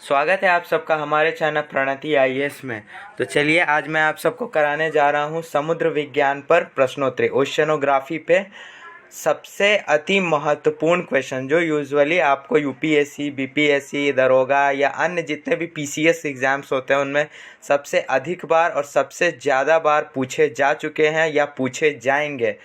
स्वागत है आप सबका हमारे चैनल प्रणति आईएएस में। तो चलिए आज मैं आप सबको कराने जा रहा हूँ समुद्र विज्ञान पर प्रश्नोत्तरी, ओशनोग्राफी पे सबसे अति महत्वपूर्ण क्वेश्चन जो यूजुअली आपको यूपीएससी, बीपीएससी, दरोगा या अन्य जितने भी पीसीएस एग्ज़ाम्स होते हैं उनमें सबसे अधिक बार और सबसे ज़्यादा बार पूछे जा चुके हैं या पूछे जाएंगे।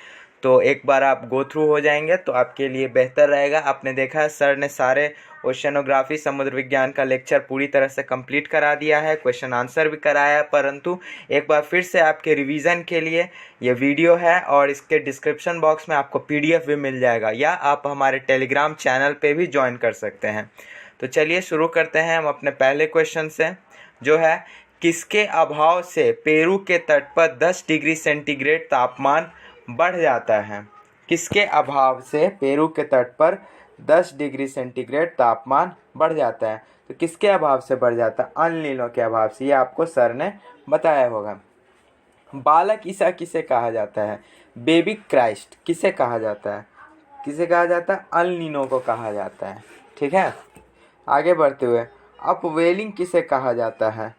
तो एक बार आप गो थ्रू हो जाएंगे तो आपके लिए बेहतर रहेगा। आपने देखा है सर ने सारे ओशनोग्राफी समुद्र विज्ञान का लेक्चर पूरी तरह से कंप्लीट करा दिया है, क्वेश्चन आंसर भी कराया, परंतु एक बार फिर से आपके रिवीजन के लिए ये वीडियो है और इसके डिस्क्रिप्शन बॉक्स में आपको पीडीएफ भी मिल जाएगा या आप हमारे टेलीग्राम चैनल पे भी ज्वाइन कर सकते हैं। तो चलिए शुरू करते हैं हम अपने पहले क्वेश्चन से, जो है किसके अभाव से पेरू के तट पर 10 डिग्री सेंटीग्रेड तापमान बढ़ जाता है। किसके अभाव से पेरू के तट पर 10 डिग्री सेंटीग्रेड तापमान बढ़ जाता है। तो किसके अभाव से बढ़ जाता है? अल नीनो के अभाव से। ये आपको सर ने बताया होगा। बालक ईसा किसे कहा जाता है? बेबी क्राइस्ट किसे कहा जाता है? किसे कहा जाता है? अल नीनो को कहा जाता है। ठीक है, आगे बढ़ते हुए अपवेलिंग किसे कहा जाता है?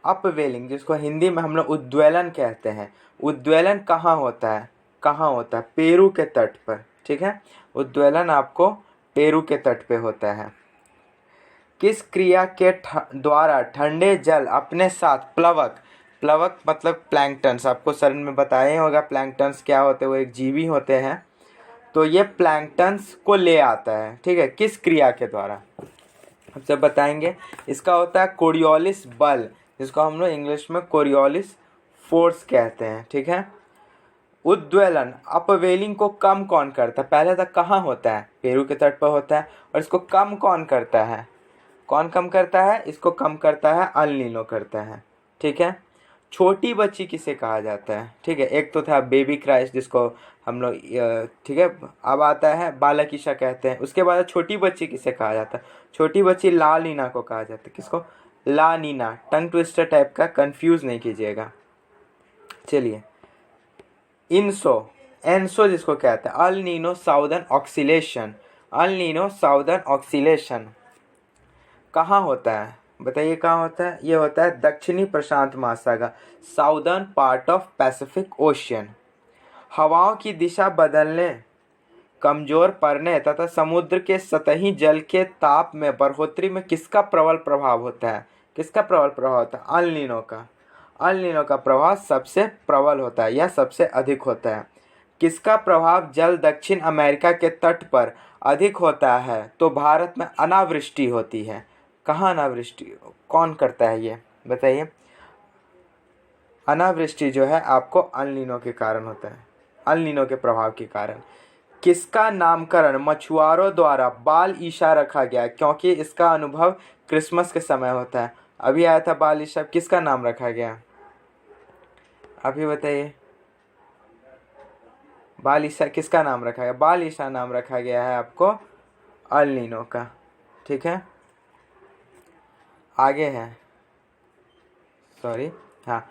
अपवेलिंग, जिसको हिंदी में हम लोग उद्वेलन कहते हैं। उद्वेलन कहाँ होता है? कहाँ होता है? पेरू के तट पर। ठीक है, उद्वेलन आपको पेरू के तट पे होता है। किस क्रिया के द्वारा ठंडे जल अपने साथ प्लवक, प्लवक मतलब प्लैंकटन्स, आपको सर ने बताया होगा प्लैंकटन्स क्या होते हैं, वो एक जीवी होते हैं। तो ये प्लैंकटन्स को ले आता है। ठीक है, किस क्रिया के द्वारा हम सब बताएंगे। इसका होता है कोरियोलिस बल, जिसको हम लोग इंग्लिश में कोरियोलिस फोर्स कहते हैं। ठीक है, उद्वेलन अपवेलिंग को कम कौन करता है? पहले तक कहाँ होता है? पेरू के तट पर होता है। और इसको कम कौन करता है? कौन कम करता है? इसको कम करता है अल नीनो करता है। ठीक है, छोटी बच्ची किसे कहा जाता है? ठीक है, एक तो था बेबी क्राइस्ट जिसको हम लोग ठीक है अब आता है बालक ईसा कहते हैं। उसके बाद छोटी बच्ची किसे कहा जाता है? छोटी बच्ची ला नीना को कहा जाता है। किसको? ला नीना। टंग ट्विस्टर टाइप का, कंफ्यूज नहीं कीजिएगा। चलिए, इनसो, एनसो जिसको कहते हैं El Nino southern oscillation. El Nino southern oscillation कहाँ होता है? बताइए कहाँ होता है? ये होता है दक्षिणी प्रशांत महासागर, southern part of Pacific ocean. हवाओं की दिशा बदलने, कमजोर पड़ने तथा समुद्र के सतही जल के ताप में बढ़ोतरी में किसका प्रबल प्रभाव होता है? किसका प्रबल प्रभाव होता है? अल नीनो का। अल नीनो का प्रभाव सबसे प्रबल होता है या सबसे अधिक होता है। किसका प्रभाव जल दक्षिण अमेरिका के तट पर अधिक होता है तो भारत में अनावृष्टि होती है? कहाँ अनावृष्टि कौन करता है ये बताइए? अनावृष्टि जो है आपको अल नीनो के कारण होता है, अल नीनो के प्रभाव के कारण। किसका नामकरण मछुआरों द्वारा बाल ईसा रखा गया? क्योंकि इसका अनुभव क्रिसमस के समय होता है। अभी आया था बाल ईसा, किसका नाम रखा गया? अभी बताइए, बाल ईसा किसका नाम रखा गया? बाल ईसा नाम रखा गया है आपको अल नीनो का। ठीक है, आगे है, सॉरी, हाँ,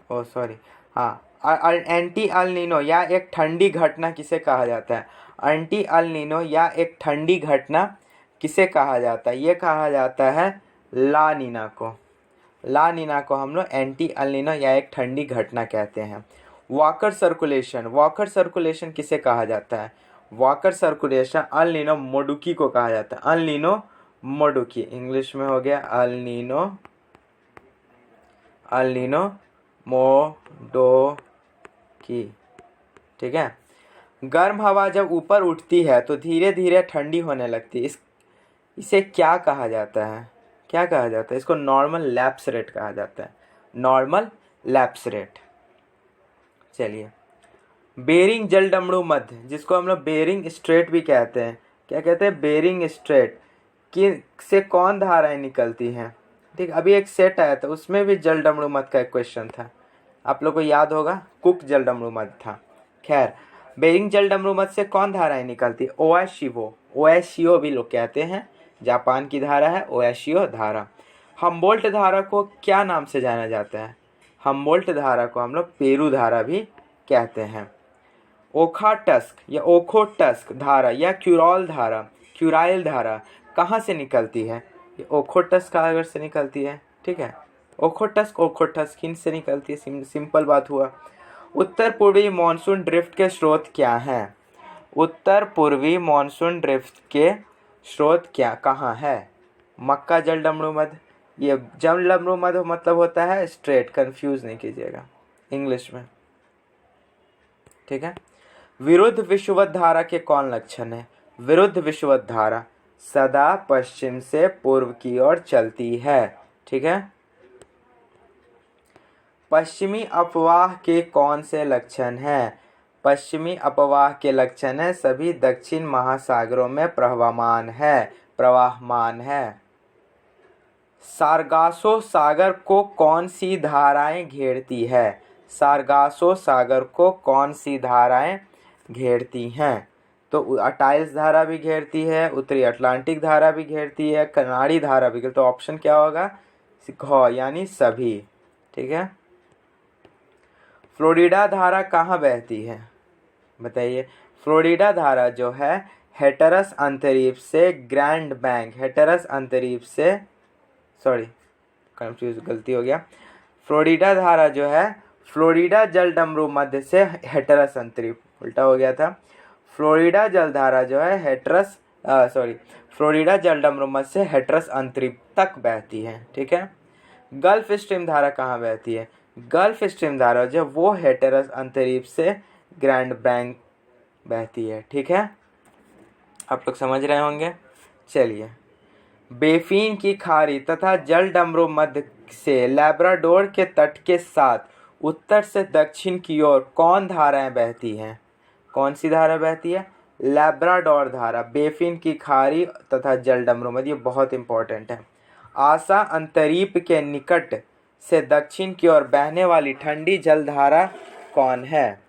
ओ सॉरी, हाँ, एंटी अल नीनो या एक ठंडी घटना किसे कहा जाता है? एंटी अल नीनो या एक ठंडी घटना किसे कहा जाता है? ये कहा जाता है ला नीना को। ला नीना को हम लोग एंटी अल नीनो या एक ठंडी घटना कहते हैं। वॉकर सर्कुलेशन, वॉकर सर्कुलेशन किसे कहा जाता है? वॉकर सर्कुलेशन अल नीनो मोडुकी को कहा जाता है। अल नीनो मोडुकी, इंग्लिश में हो गया अल नीनो, अल नीनो मोडुकी। ठीक है, गर्म हवा जब ऊपर उठती है तो धीरे धीरे ठंडी होने लगती है। इसे क्या कहा जाता है? क्या कहा जाता है? इसको नॉर्मल लैप्स रेट कहा जाता है। Normal lapse rate. चलिए, बेरिंग जलडमरू मध्य, जिसको हम लोग बेरिंग स्ट्रेट भी कहते हैं। क्या कहते हैं? बेरिंग स्ट्रेट की से कौन धाराएं निकलती हैं? ठीक, अभी एक सेट आया था उसमें भी जलडमरू मध्य का एक क्वेश्चन था, आप लोग को याद होगा, कुक जलडमरू मध्य था। खैर, बेरिंग जलडमरू मध्य से कौन धाराएं निकलती? ओएशियो, ओएशियो भी लोग कहते हैं, जापान की धारा है ओएशियो धारा। हम्बोल्ट धारा को क्या नाम से जाना जाता है? हम्बोल्ट धारा को हम लोग पेरू धारा भी कहते हैं। ओखाटस्क या ओखोटस्क धारा या क्यूराइल धारा कहाँ से निकलती है? ये ओखोटस्क सागर से निकलती है, ठीक है। ओखोटस्क से निकलती है, सिंपल बात हुआ। उत्तर पूर्वी मानसून ड्रिफ्ट के स्रोत क्या हैं? उत्तर पूर्वी मानसून ड्रिफ्ट के स्रोत कहाँ है? मक्का जल डमरू मध्य। ये जल डमरू मध्य मतलब होता है स्ट्रेट, कंफ्यूज नहीं कीजिएगा इंग्लिश में, ठीक है। विरुद्ध विषुवत धारा के कौन लक्षण है? विरुद्ध विषुवत धारा सदा पश्चिम से पूर्व की ओर चलती है, ठीक है। पश्चिमी अपवाह के कौन से लक्षण हैं? पश्चिमी अपवाह के लक्षण है सभी दक्षिण महासागरों में प्रवाहमान है। सारगासो सागर को कौन सी धाराएं घेरती है? सारगासो सागर को कौन सी धाराएं घेरती हैं? तो अटाइल्स धारा भी घेरती है, उत्तरी अटलांटिक धारा भी घेरती है, कनाडी धारा भी। तो ऑप्शन क्या होगा? घ यानी सभी, ठीक है। फ्लोरिडा धारा कहाँ बहती है? बताइए। फ्लोरिडा धारा जो है हेटरस अंतरीप से ग्रैंड बैंक, हेटरस अंतरीप से, सॉरी कंफ्यूज, गलती हो गया। फ्लोरिडा धारा जो है फ्लोरिडा जल डमरू मध्य से हेटरस अंतरीप, उल्टा हो गया था। फ्लोरिडा जल धारा जो है फ्लोरिडा जल डमरू मध्य से हेटरस अंतरीप तक बहती है, ठीक है। गल्फ स्ट्रीम धारा कहाँ बहती है? गल्फ स्ट्रीम धारा जो वो हेटरस अंतरीप से ग्रैंड बैंक बहती है, ठीक है। आप लोग समझ रहे होंगे। चलिए, बेफिन की खाड़ी तथा जल डमरू मध्य से लैब्राडोर के तट के साथ उत्तर से दक्षिण की ओर कौन धाराएं बहती हैं? कौन सी धारा बहती है? लैब्राडोर धारा, बेफिन की खाड़ी तथा जल डमरू मध्य, ये बहुत इंपॉर्टेंट है। आशा अंतरीप के निकट से दक्षिण की ओर बहने वाली ठंडी जलधारा कौन है?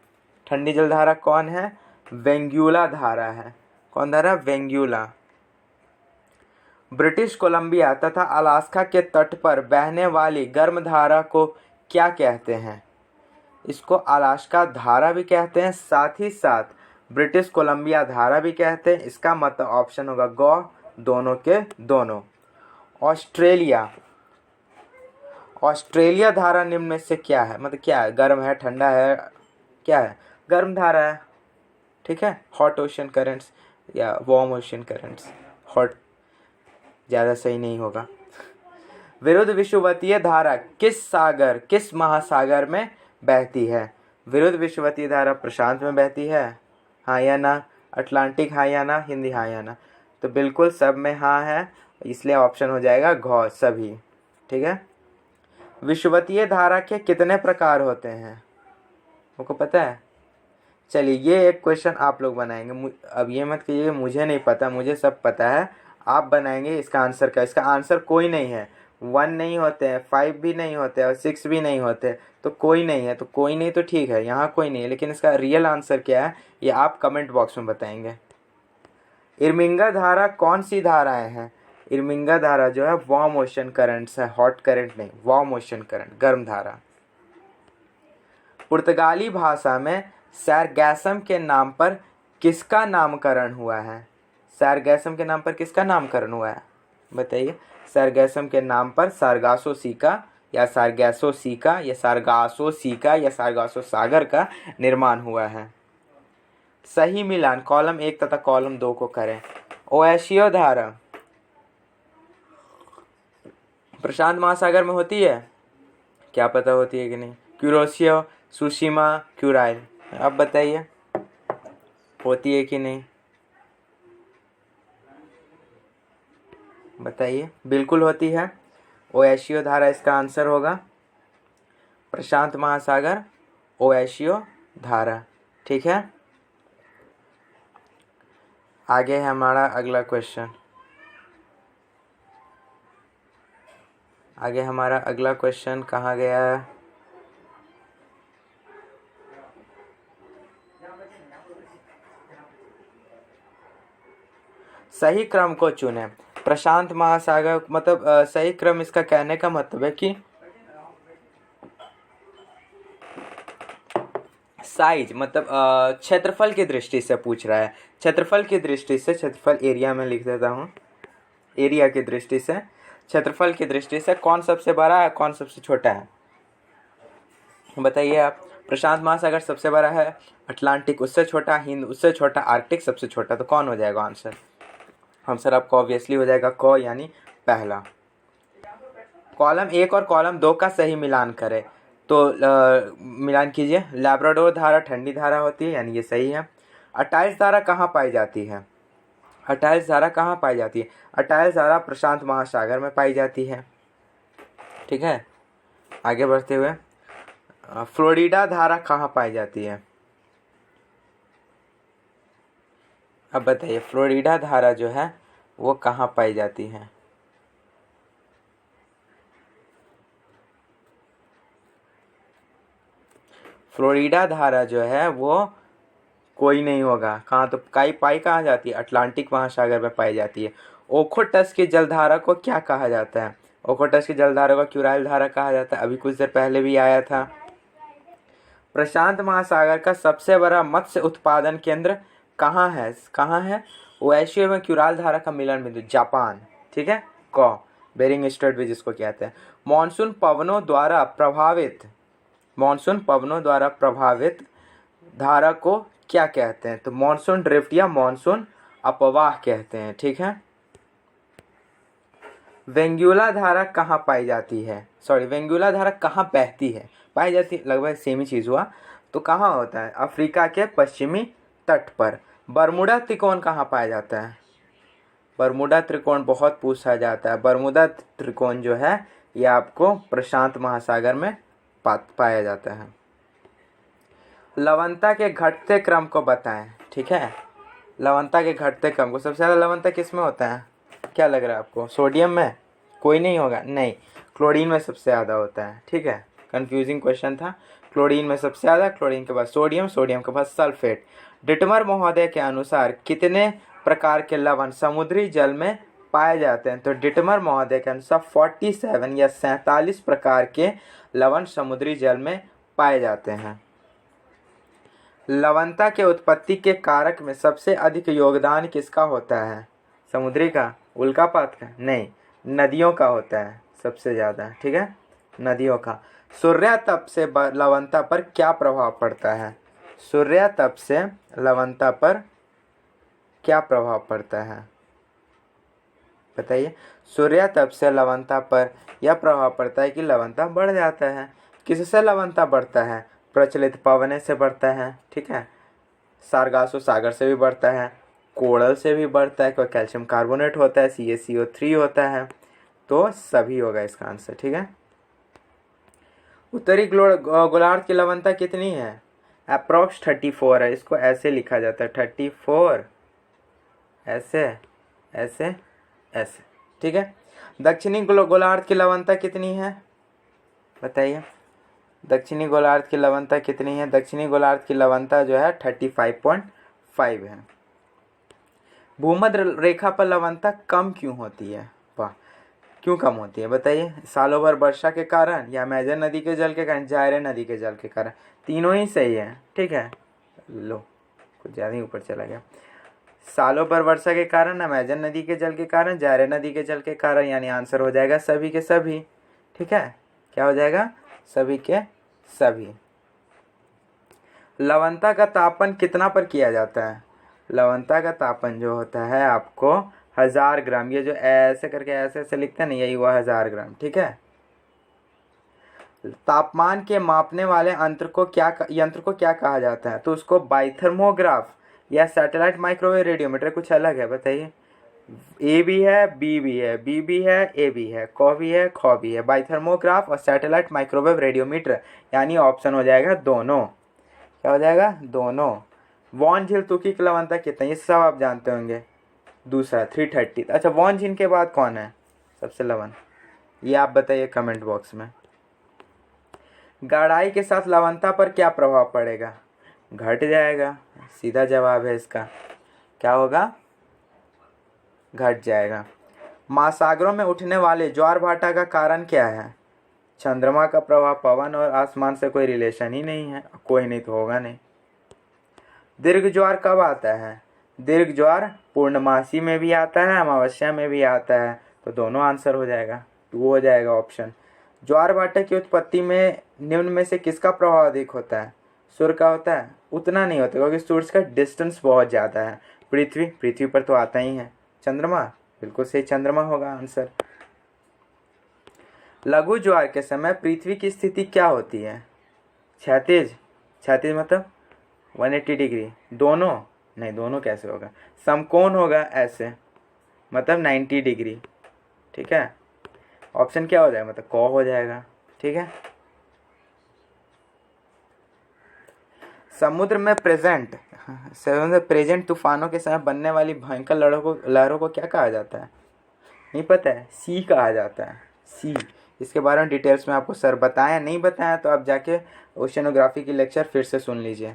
ठंडी जलधारा कौन है? वेंगुला धारा है। कौन धारा? वेंगुला। ब्रिटिश कोलंबिया तथा अलास्का के तट पर बहने वाली गर्म धारा को क्या कहते हैं? इसको अलास्का धारा भी कहते हैं, साथ ही साथ ब्रिटिश कोलंबिया धारा भी कहते हैं। इसका मतलब ऑप्शन होगा ग, दोनों के दोनों। ऑस्ट्रेलिया धारा निम्न में से क्या है? मतलब क्या है? गर्म है, ठंडा है, क्या है? गर्म धारा है, ठीक है। हॉट ओशन करेंट्स या वार्म ओशन करेंट्स, हॉट ज़्यादा सही नहीं होगा। विरुद्ध विषुवतीय धारा किस महासागर में बहती है? विरुद्ध विषुवतीय धारा प्रशांत में बहती है, हाँ या ना? अटलांटिक, हाँ या ना? हिंदी, हाँ या ना? तो बिल्कुल सब में हाँ है, इसलिए ऑप्शन हो जाएगा घ, सभी, ठीक है। विषुवतीय धारा के कितने प्रकार होते हैं? आपको पता है? चलिए, ये एक क्वेश्चन आप लोग बनाएंगे। अब ये मत कीजिए मुझे नहीं पता, मुझे सब पता है। आप बनाएंगे इसका आंसर का। इसका आंसर कोई नहीं है। 1 नहीं होते हैं, 5 भी नहीं होते और 6 भी नहीं होते, तो कोई नहीं है। तो कोई नहीं तो ठीक है, यहाँ कोई नहीं है, लेकिन इसका रियल आंसर क्या है ये आप कमेंट बॉक्स में बताएंगे। इरमिंगा धारा कौन सी धाराएं हैं? इरमिंगा धारा जो है वार्म ओशन करंट्स है, हॉट करंट नहीं, वार्म ओशन करंट, गर्म धारा। पुर्तगाली भाषा में सैरगैसम के नाम पर किसका नामकरण हुआ है? सैरगैसम के नाम पर किसका नामकरण हुआ है? बताइए। सैरगैसम के नाम पर सारगासो सीका या सारगैसो सीका या सारगासो सीका या सारगासो सागर का निर्माण हुआ है। सही मिलान कॉलम 1 तथा कॉलम 2 को करें। ओएशियो धारा प्रशांत महासागर में होती है, क्या पता होती है कि नहीं? क्यूरोसियो, सुशिमा, क्यूराइल, अब बताइए होती है कि नहीं? बताइए। बिल्कुल होती है। ओएशियो धारा इसका आंसर होगा। प्रशांत महासागर, ओएशियो धारा, ठीक है। आगे है हमारा अगला क्वेश्चन। आगे हमारा अगला क्वेश्चन कहाँ गया है? सही क्रम को चुने। प्रशांत महासागर मतलब सही क्रम, इसका कहने का मतलब है कि साइज मतलब क्षेत्रफल की दृष्टि से पूछ रहा है। क्षेत्रफल की दृष्टि से, क्षेत्रफल एरिया में लिख देता हूँ, एरिया की दृष्टि से, क्षेत्रफल की दृष्टि से कौन सबसे बड़ा है, कौन सबसे छोटा है, बताइए आप। प्रशांत महासागर सबसे बड़ा है, अटलांटिक उससे छोटा, हिंद उससे छोटा, आर्कटिक सबसे छोटा, तो कौन हो जाएगा आंसर? आंसर आपको ऑब्वियसली हो जाएगा क, यानी पहला। कॉलम 1 और कॉलम 2 का सही मिलान करें, तो मिलान कीजिए। लैब्राडोर धारा ठंडी धारा होती है, यानी ये सही है। अटाइल्स धारा कहाँ पाई जाती है? अटाइल्स धारा कहाँ पाई जाती है? अटाइल्स धारा प्रशांत महासागर में पाई जाती है। ठीक है, आगे बढ़ते हुए, फ्लोरिडा धारा कहाँ पाई जाती है? अब बताइए, फ्लोरिडा धारा जो है वो कहाँ पाई जाती है? फ्लोरिडा धारा जो है वो कोई नहीं होगा, कहाँ तो पाई कहाँ जाती है? अटलांटिक महासागर में पाई जाती है। ओखोटस की जलधारा को क्या कहा जाता है? ओखोटस की जलधारा को क्यूराइल धारा कहा जाता है, अभी कुछ देर पहले भी आया था। प्रशांत महासागर का सबसे बड़ा मत्स्य उत्पादन केंद्र कहाँ है? कहाँ है वो? एशिया में क्यूराइल धारा का मिलन बिंदु जापान। ठीक है, क, बेरिंग स्ट्रेट भी जिसको कहते हैं। मानसून पवनों द्वारा प्रभावित धारा को क्या कहते हैं? तो मानसून ड्रिफ्ट या मानसून अपवाह कहते हैं। ठीक है, वेंगुला धारा कहाँ पाई जाती है? वेंगुला धारा कहाँ बहती है? पाई जाती है, लगभग सेम ही चीज़ हुआ। तो कहाँ होता है? अफ्रीका के पश्चिमी तट पर। बरमूडा त्रिकोण कहाँ पाया जाता है? बरमूडा त्रिकोण बहुत पूछा जाता है। बरमूडा त्रिकोण जो है ये आपको प्रशांत महासागर में पाया जाता है। लवणता के घटते क्रम को बताएं। ठीक है, लवणता के घटते क्रम को, सबसे ज़्यादा लवणता किस में होता है? क्या लग रहा है आपको? सोडियम में? कोई नहीं होगा, नहीं, क्लोरीन में सबसे ज़्यादा होता है। ठीक है, कंफ्यूजिंग क्वेश्चन था। क्लोरीन में सबसे ज़्यादा, क्लोरीन के बाद सोडियम, सोडियम के बाद सल्फेट। डिटमर महोदय के अनुसार कितने प्रकार के लवण समुद्री जल में पाए जाते हैं? तो डिटमर महोदय के अनुसार 47 या 47 प्रकार के लवण समुद्री जल में पाए जाते हैं। लवणता के उत्पत्ति के कारक में सबसे अधिक योगदान किसका होता है? समुद्री का, उल्कापात का? नहीं, नदियों का होता है सबसे ज़्यादा। ठीक है, नदियों का। सूर्यातप से लवणता पर क्या प्रभाव पड़ता है? सूर्यातप से लवणता पर क्या प्रभाव पड़ता है, बताइए। सूर्यातप से लवणता पर यह प्रभाव पड़ता है कि लवणता बढ़ जाता है। किससे लवणता बढ़ता है? प्रचलित पवने से बढ़ता है। ठीक है, सारगासो सागर से भी बढ़ता है, कोरल से भी बढ़ता है, कोई कैल्शियम कार्बोनेट होता है, CaCO3 होता है, तो सभी होगा इसका आंसर। ठीक है, उत्तरी गोलार्ध की लवणता कितनी है? अप्रॉक्स 34 है। इसको ऐसे लिखा जाता है 34, ऐसे ऐसे ऐसे। ठीक है, दक्षिणी गोलार्ध की लवणता कितनी है, बताइए। दक्षिणी गोलार्ध की लवणता कितनी है? दक्षिणी गोलार्ध की लवणता जो है 35.5 है। भूमध्य रेखा पर लवणता कम क्यों होती है? वाह, क्यों कम होती है बताइए। सालों भर वर्षा के कारण, या अमेजन नदी के जल के कारण, जायरे नदी के जल के कारण? तीनों ही सही है। ठीक है, लो कुछ ज़्यादा ही ऊपर चला गया। सालों भर वर्षा के कारण, अमेजन नदी के जल के कारण, जायरे नदी के जल के कारण, यानी आंसर हो जाएगा सभी के सभी। ठीक है, क्या हो जाएगा? सभी के सभी। लवणता का तापन कितना पर किया जाता है? लवणता का तापन जो होता है आपको 1000 ग्राम, ये जो ऐसे करके ऐसे ऐसे लिखते हैं ना, यही हुआ 1000 ग्राम। ठीक है, तापमान के मापने वाले यंत्र को क्या कहा जाता है? तो उसको बाइथर्मोग्राफ या सैटेलाइट माइक्रोवेव रेडियोमीटर, कुछ अलग है, बताइए। ए भी है, बी भी है, बी भी है, ए भी है, क भी है, ख भी है। बाइथर्मोग्राफ और सैटेलाइट माइक्रोवेव रेडियोमीटर, यानी ऑप्शन हो जाएगा दोनों। क्या हो जाएगा? दोनों। वॉन झील तुकी की लवणता कितनी? ये सब आप जानते होंगे। दूसरा 330। अच्छा, वॉन झील के बाद कौन है सबसे लवण? ये आप बताइए कमेंट बॉक्स में। गाढ़ाई के साथ लवणता पर क्या प्रभाव पड़ेगा? घट जाएगा, सीधा जवाब है इसका। क्या होगा? घट जाएगा। महासागरों में उठने वाले ज्वार भाटा का कारण क्या है? चंद्रमा का प्रभाव, पवन और आसमान से कोई रिलेशन ही नहीं है, कोई नहीं तो होगा नहीं। दीर्घ ज्वार कब आता है? दीर्घ ज्वार पूर्णमासी में भी आता है, अमावस्या में भी आता है, तो दोनों आंसर हो जाएगा, 2 हो जाएगा ऑप्शन। ज्वार भाटा की उत्पत्ति में निम्न में से किसका प्रभाव अधिक होता है? सूर्य का होता है? उतना नहीं होता, क्योंकि सूर्य का डिस्टेंस बहुत ज़्यादा है। पृथ्वी पर तो आता ही है। चंद्रमा, बिल्कुल सही, चंद्रमा होगा आंसर। लघु ज्वार के समय पृथ्वी की स्थिति क्या होती है? क्षैतिज, क्षैतिज मतलब 180 डिग्री, दोनों नहीं, दोनों कैसे होगा? समकोण होगा ऐसे, मतलब 90 डिग्री। ठीक है, ऑप्शन क्या हो जाएगा? मतलब क हो जाएगा। ठीक है, समुद्र में प्रेजेंट तूफानों के समय बनने वाली भयंकर लहरों को क्या कहा जाता है? नहीं पता है? सी कहा जाता है, सी। इसके बारे में डिटेल्स में आपको सर बताया, नहीं बताया तो आप जाके ओशियनोग्राफी की लेक्चर फिर से सुन लीजिए।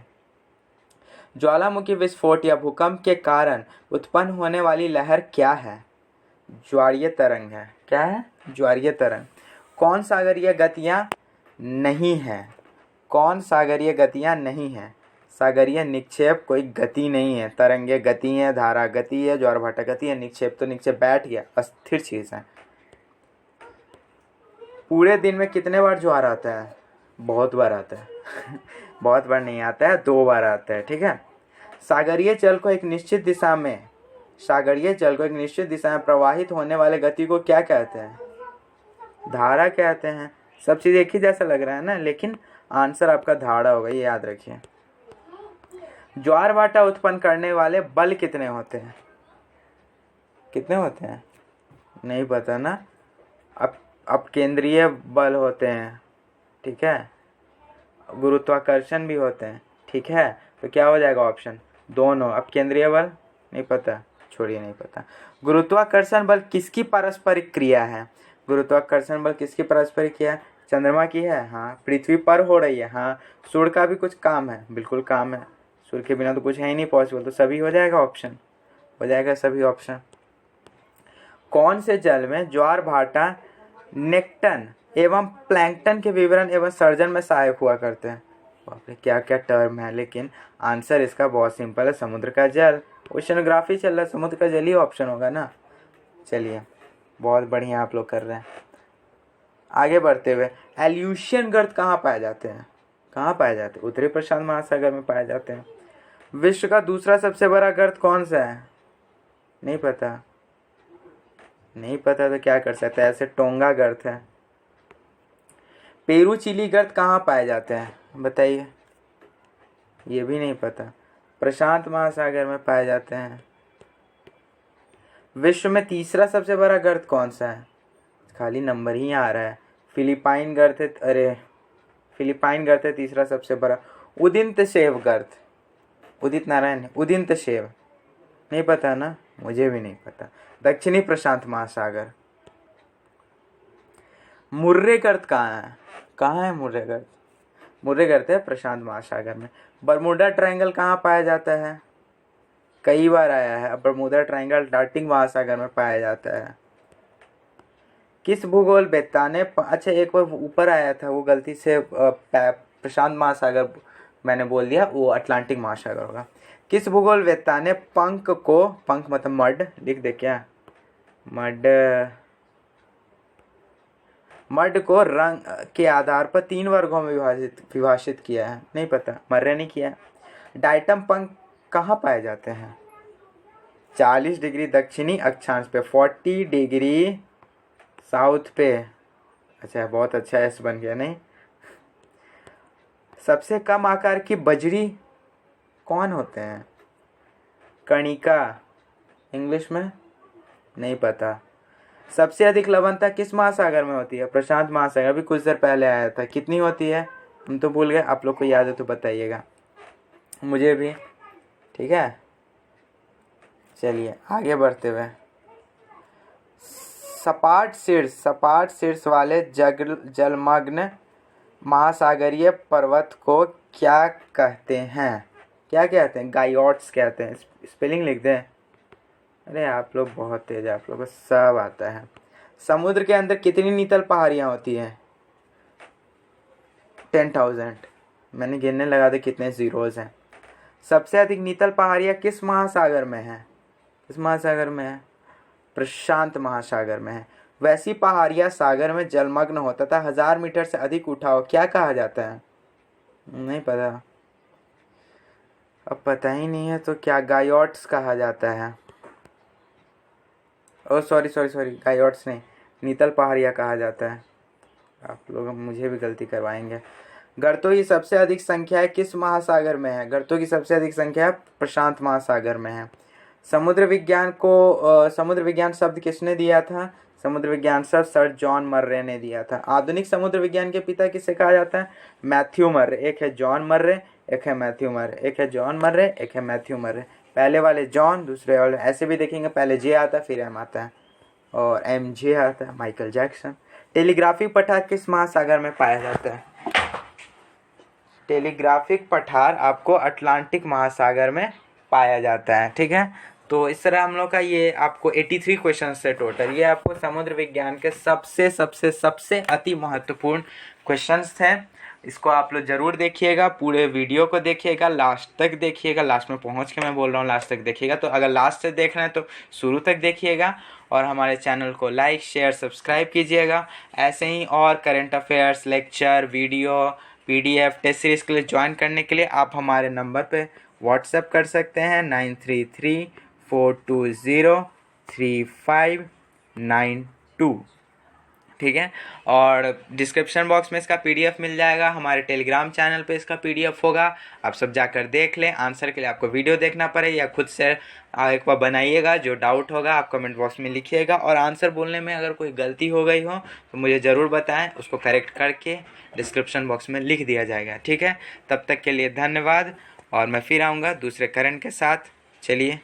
ज्वालामुखी विस्फोट या भूकंप के कारण उत्पन्न होने वाली लहर क्या है? ज्वारीय तरंग है। क्या है? ज्वारीय तरंग। कौन सागरीय गतियाँ नहीं है? कौन सागरीय गतियाँ नहीं है? सागरीय निक्षेप कोई गति नहीं है, तरंगे गति है, धारा गति है, ज्वारभाटा गति है, निक्षेप तो निक्षेप बैठ गया, अस्थिर चीज़ है। पूरे दिन में कितने बार ज्वार आता है? बहुत बार आता है बहुत बार नहीं आता है, 2 बार आता है। ठीक है, सागरीय जल को एक निश्चित दिशा में प्रवाहित होने वाले गति को क्या कहते हैं? धारा कहते हैं। सब चीज़ एक ही जैसा लग रहा है ना, लेकिन आंसर आपका धारा होगा, ये याद रखिए। ज्वार भाटा उत्पन्न करने वाले बल कितने होते हैं? कितने होते हैं? नहीं पता ना। अब केंद्रीय बल होते हैं, ठीक है, गुरुत्वाकर्षण भी होते हैं। ठीक है, तो क्या हो जाएगा ऑप्शन? दोनों। अब केंद्रीय बल नहीं पता, छोड़िए, नहीं पता। गुरुत्वाकर्षण बल किसकी पारस्परिक क्रिया है? गुरुत्वाकर्षण बल किसकी पारस्परिक क्रिया है? चंद्रमा की है, हाँ। पृथ्वी पर हो रही है, हाँ। सूर्य का भी कुछ काम है, बिल्कुल काम है। सूर्य के बिना तो कुछ है ही नहीं पॉसिबल, तो सभी हो जाएगा ऑप्शन, हो जाएगा सभी ऑप्शन। कौन से जल में ज्वार भाटा नेक्टन एवं प्लैंकटन के विवरण एवं सर्जन में सहायक हुआ करते हैं? बाप रे, क्या क्या टर्म है, लेकिन आंसर इसका बहुत सिंपल है, समुद्र का जल। ओशियनोग्राफी चल रहा है, समुद्र का जल ही ऑप्शन होगा ना। चलिए, बहुत बढ़िया आप लोग कर रहे हैं। आगे बढ़ते हुए, एल्यूशियन गर्त कहाँ पाए जाते हैं? कहाँ पाए जाते हैं? उत्तरी प्रशांत महासागर में पाए जाते हैं। विश्व का दूसरा सबसे बड़ा गर्त कौन सा है? नहीं पता, नहीं पता तो क्या कर सकते हैं, ऐसे टोंगा गर्त है। पेरू चिली गर्त कहाँ पाए जाते हैं? बताइए, ये भी नहीं पता। प्रशांत महासागर में पाए जाते हैं। विश्व में तीसरा सबसे बड़ा गर्त कौन सा है? खाली नंबर ही आ रहा है। फिलिपाइन गर्त है, अरे फिलिपाइन गर्त है तीसरा सबसे बड़ा। उदिंत शैव गर्त, उदित नारायण, उदिंत शैव, नहीं पता ना, मुझे भी नहीं पता। दक्षिणी प्रशांत महासागर। मुर्रे गर्त कहाँ है? कहाँ है मुर्रे गर्त? मुर्रे गर्त है प्रशांत महासागर में। बरमूडा ट्रायंगल कहाँ पाया जाता है? कई बार आया है। अब बरमूडा ट्रायंगल अटलांटिक महासागर में पाया जाता है। किस भूगोल वेत्ता ने अच्छा, एक बार ऊपर आया था, वो गलती से प्रशांत महासागर मैंने बोल दिया, वो अटलांटिक महासागर होगा। किस भूगोल वेत्ता ने पंख मतलब मड लिख दे क्या, मड को रंग के आधार पर 3 वर्गों में विभाजित किया है? नहीं पता, मर्रे नहीं किया। डाइटम पंख कहाँ पाए जाते हैं? 40 डिग्री दक्षिणी अक्षांश पे, 40 डिग्री साउथ पे। अच्छा, बहुत अच्छा एस बन गया नहीं। सबसे कम आकार की बजरी कौन होते हैं? कणिका, इंग्लिश में नहीं पता। सबसे अधिक लवणता किस महासागर में होती है? प्रशांत महासागर, अभी कुछ देर पहले आया था। कितनी होती है? हम तो भूल गए, आप लोग को याद है तो बताइएगा, मुझे भी। ठीक है, चलिए आगे बढ़ते हुए, सपाट शीर्ष वाले जलमग्न महासागरीय पर्वत को क्या कहते हैं? क्या कहते हैं? गायोट्स कहते हैं। स्पेलिंग लिख दें। अरे आप लोग बहुत तेज, आप लोग को सब आता है। समुद्र के अंदर कितनी नीतल पहाड़ियाँ होती हैं? 10,000। मैंने गिनने लगा दे कितने जीरोज हैं। सबसे अधिक नीतल पहाड़ियाँ किस महासागर में है? किस महासागर में है? प्रशांत महासागर में है। वैसी पहाड़ियाँ सागर में जलमग्न हो तथा 1000 मीटर से अधिक उठाव क्या कहा जाता है? नहीं पता। अब पता ही नहीं है तो क्या गायोट्स कहा जाता है? ओ सॉरी गायोट्स नहीं, नीतल पहाड़ियाँ कहा जाता है। आप लोग मुझे भी गलती करवाएंगे। गर्तों की सबसे अधिक संख्या किस महासागर में है? गर्तों की सबसे अधिक संख्या प्रशांत महासागर में है। समुद्र विज्ञान शब्द किसने दिया था? समुद्र विज्ञान शब्द सर जॉन मर्रे ने दिया था। आधुनिक समुद्र विज्ञान के पिता किसे कहा जाता है? मैथ्यू मर्रे। एक है जॉन मर्रे, एक है मैथ्यू मर्रे। एक है जॉन मर्रे, एक है मैथ्यू मर्रे। पहले वाले जॉन, दूसरे वाले ऐसे भी देखेंगे, पहले जे आता है फिर एम आता है और एम जे आता है, माइकल जैक्सन। टेलीग्राफिक पठार किस महासागर में पाया जाता है? टेलीग्राफिक पठार आपको अटलांटिक महासागर में पाया जाता है। ठीक है, तो इस तरह हम लोग का ये आपको 83 क्वेश्चन से टोटल ये आपको समुद्र विज्ञान के सबसे सबसे सबसे अति महत्वपूर्ण क्वेश्चंस थे। इसको आप लोग ज़रूर देखिएगा, पूरे वीडियो को देखिएगा, लास्ट तक देखिएगा। लास्ट में पहुंच के मैं बोल रहा हूँ लास्ट तक देखिएगा, तो अगर लास्ट से देख रहे हैं तो शुरू तक देखिएगा और हमारे चैनल को लाइक शेयर सब्सक्राइब कीजिएगा। ऐसे ही और current affairs, lecture, video, PDF, test series के लिए ज्वाइन करने के लिए आप हमारे नंबर पे व्हाट्सएप कर सकते हैं 9334203592। ठीक है, और डिस्क्रिप्शन बॉक्स में इसका PDF मिल जाएगा। हमारे टेलीग्राम चैनल पे इसका PDF होगा, आप सब जाकर देख लें। आंसर के लिए आपको वीडियो देखना पड़े या खुद से एक बार बनाइएगा। जो डाउट होगा आप कमेंट बॉक्स में लिखिएगा और आंसर बोलने में अगर कोई गलती हो गई हो तो मुझे ज़रूर बताएं, उसको करेक्ट करके डिस्क्रिप्शन बॉक्स में लिख दिया जाएगा। ठीक है, तब तक के लिए धन्यवाद और मैं फिर आऊँगा दूसरे करंट के साथ। चलिए।